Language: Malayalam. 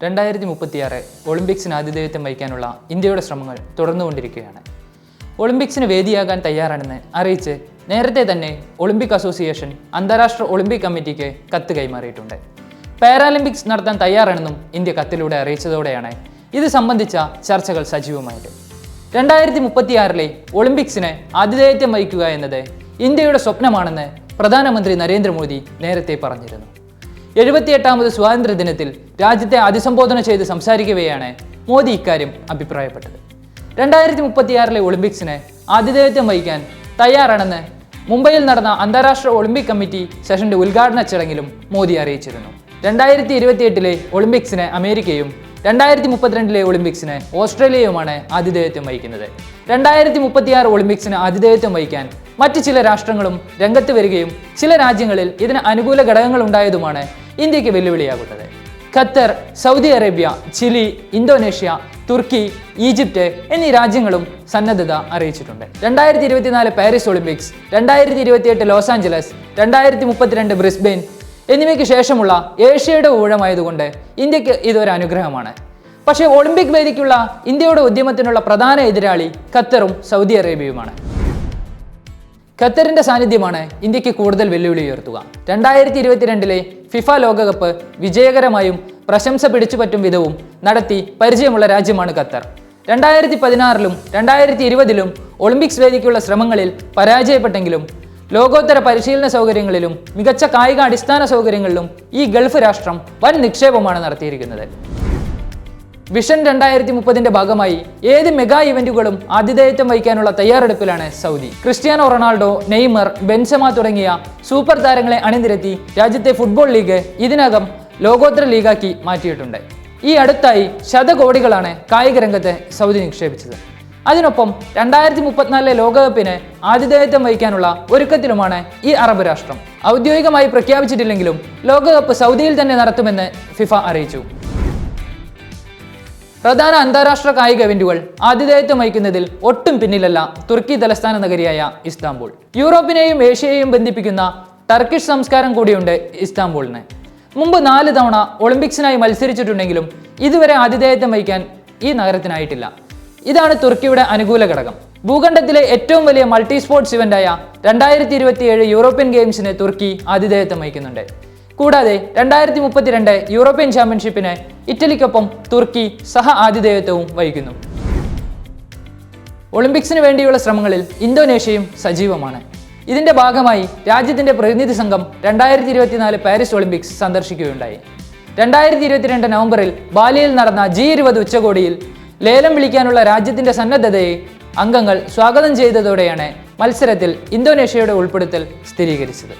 2036 ഒളിമ്പിക്സിന് ആതിഥേയത്വം വഹിക്കാനുള്ള ഇന്ത്യയുടെ ശ്രമങ്ങൾ തുടർന്നുകൊണ്ടിരിക്കുകയാണ്. ഒളിമ്പിക്സിന് വേദിയാകാൻ തയ്യാറാണെന്ന് അറിയിച്ച് നേരത്തെ തന്നെ ഒളിമ്പിക് അസോസിയേഷൻ അന്താരാഷ്ട്ര ഒളിമ്പിക് കമ്മിറ്റിക്ക് കത്ത് കൈമാറിയിട്ടുണ്ട്. പാരാലിമ്പിക്സ് നടത്താൻ തയ്യാറാണെന്നും ഇന്ത്യ കത്തിലൂടെ അറിയിച്ചതോടെയാണ് ഇത് സംബന്ധിച്ച ചർച്ചകൾ സജീവമായത്. 2036 ഒളിമ്പിക്സിന് ആതിഥേയത്വം വഹിക്കുക എന്നത് ഇന്ത്യയുടെ സ്വപ്നമാണെന്ന് പ്രധാനമന്ത്രി നരേന്ദ്രമോദി നേരത്തെ പറഞ്ഞിരുന്നു. 78ാമത് സ്വാതന്ത്ര്യദിനത്തിൽ രാജ്യത്തെ അഭിസംബോധന ചെയ്ത് സംസാരിക്കവെയാണ് മോദി ഇക്കാര്യം അഭിപ്രായപ്പെട്ടത്. 2036 ഒളിമ്പിക്സിന് ആതിഥേയത്വം വഹിക്കാൻ തയ്യാറാണെന്ന് മുംബൈയിൽ നടന്ന അന്താരാഷ്ട്ര ഒളിമ്പിക് കമ്മിറ്റി സെഷന്റെ ഉദ്ഘാടന ചടങ്ങിലും മോദി അറിയിച്ചിരുന്നു. 2028 ഒളിമ്പിക്സിന് അമേരിക്കയും 2032 ഒളിമ്പിക്സിന് ഓസ്ട്രേലിയയുമാണ് ആതിഥേയത്വം വഹിക്കുന്നത്. 2036 ഒളിമ്പിക്സിന് ആതിഥേയത്വം വഹിക്കാൻ മറ്റ് ചില രാഷ്ട്രങ്ങളും രംഗത്ത് വരികയും ചില രാജ്യങ്ങളിൽ ഇതിന് അനുകൂല ഘടകങ്ങൾ ഉണ്ടായതുമാണ് ഇന്ത്യക്ക് വെല്ലുവിളിയാകുന്നത്. Qatar, Saudi Arabia, Chile, Indonesia, തുർക്കി, ഈജിപ്റ്റ് എന്നീ രാജ്യങ്ങളും സന്നദ്ധത അറിയിച്ചിട്ടുണ്ട്. 2024 Paris Olympics, 2028 Los Angeles, 2032 Brisbane എന്നിവയ്ക്ക് ശേഷമുള്ള ഏഷ്യയുടെ ഊഴമായതുകൊണ്ട് ഇന്ത്യക്ക് ഇതൊരു അനുഗ്രഹമാണ്. പക്ഷേ ഒളിമ്പിക് വേദിക്കുള്ള ഇന്ത്യയുടെ ഉദ്യമത്തിനുള്ള പ്രധാന എതിരാളി ഖത്തറും സൗദി അറേബ്യയുമാണ്. ഖത്തറിന്റെ സാന്നിധ്യമാണ് ഇന്ത്യക്ക് കൂടുതൽ വെല്ലുവിളി ഉയർത്തുക. 2022 ഫിഫ ലോകകപ്പ് വിജയകരമായും പ്രശംസ പിടിച്ചുപറ്റും വിധവും നടത്തി പരിചയമുള്ള രാജ്യമാണ് ഖത്തർ. 2016 2020 ഒളിമ്പിക്സ് വേദിക്കുള്ള ശ്രമങ്ങളിൽ പരാജയപ്പെട്ടെങ്കിലും ലോകോത്തര പരിശീലന സൗകര്യങ്ങളിലും മികച്ച കായിക അടിസ്ഥാന സൗകര്യങ്ങളിലും ഈ ഗൾഫ് രാഷ്ട്രം വൻ നിക്ഷേപമാണ് നടത്തിയിരിക്കുന്നത്. വിഷൻ 2030 ഭാഗമായി ഏത് മെഗാ ഇവന്റുകളും ആതിഥേയത്വം വഹിക്കാനുള്ള തയ്യാറെടുപ്പിലാണ് Saudi. Cristiano Ronaldo, Neymar, Benzema തുടങ്ങിയ സൂപ്പർ താരങ്ങളെ അണിനിരത്തി രാജ്യത്തെ ഫുട്ബോൾ ലീഗ് ഇതിനകം ലോകോത്തര ലീഗാക്കി മാറ്റിയിട്ടുണ്ട്. ഈ അടുത്തായി ശതകോടികളാണ് കായിക രംഗത്ത് സൗദി നിക്ഷേപിച്ചത്. അതിനൊപ്പം 2034 ലോകകപ്പിന് ആതിഥേയത്വം വഹിക്കാനുള്ള ഒരുക്കത്തിലുമാണ് ഈ അറബ് രാഷ്ട്രം. ഔദ്യോഗികമായി പ്രഖ്യാപിച്ചിട്ടില്ലെങ്കിലും ലോകകപ്പ് സൗദിയിൽ തന്നെ നടത്തുമെന്ന് ഫിഫ അറിയിച്ചു. പ്രധാന അന്താരാഷ്ട്ര കായിക ഇവന്റുകൾ ആതിഥേയത്വം വഹിക്കുന്നതിൽ ഒട്ടും പിന്നിലല്ല തുർക്കി തലസ്ഥാന നഗരിയായ ഇസ്താംബുൾ. യൂറോപ്പിനെയും ഏഷ്യയെയും ബന്ധിപ്പിക്കുന്ന ടർക്കിഷ് സംസ്കാരം കൂടിയുണ്ട് ഇസ്താംബുളിന്. മുമ്പ് 4 തവണ ഒളിമ്പിക്സിനായി മത്സരിച്ചിട്ടുണ്ടെങ്കിലും ഇതുവരെ ആതിഥേയത്വം വഹിക്കാൻ ഈ നഗരത്തിനായിട്ടില്ല. ഇതാണ് തുർക്കിയുടെ അനുകൂല ഘടകം. ഭൂഖണ്ഡത്തിലെ ഏറ്റവും വലിയ മൾട്ടി സ്പോർട്സ് ഇവന്റായ 2027 യൂറോപ്യൻ ഗെയിംസിന് തുർക്കി ആതിഥേയത്വം വഹിക്കുന്നുണ്ട്. കൂടാതെ 2032 യൂറോപ്യൻ ചാമ്പ്യൻഷിപ്പിന് ഇറ്റലിക്കൊപ്പം തുർക്കി സഹ ആതിഥേയത്വവും വഹിക്കുന്നു. ഒളിമ്പിക്സിന് വേണ്ടിയുള്ള ശ്രമങ്ങളിൽ ഇന്തോനേഷ്യയും സജീവമാണ്. ഇതിന്റെ ഭാഗമായി രാജ്യത്തിന്റെ പ്രതിനിധി സംഘം 2024 പാരീസ് ഒളിമ്പിക്സ് സന്ദർശിക്കുകയുണ്ടായി. 2022 നവംബറിൽ ബാലിയിൽ നടന്ന G20 ഉച്ചകോടിയിൽ ലേലം വിളിക്കാനുള്ള രാജ്യത്തിന്റെ സന്നദ്ധതയെ അംഗങ്ങൾ സ്വാഗതം ചെയ്തതോടെയാണ് മത്സരത്തിൽ ഇന്തോനേഷ്യയുടെ ഉൾപ്പെടുത്തൽ സ്ഥിരീകരിച്ചത്.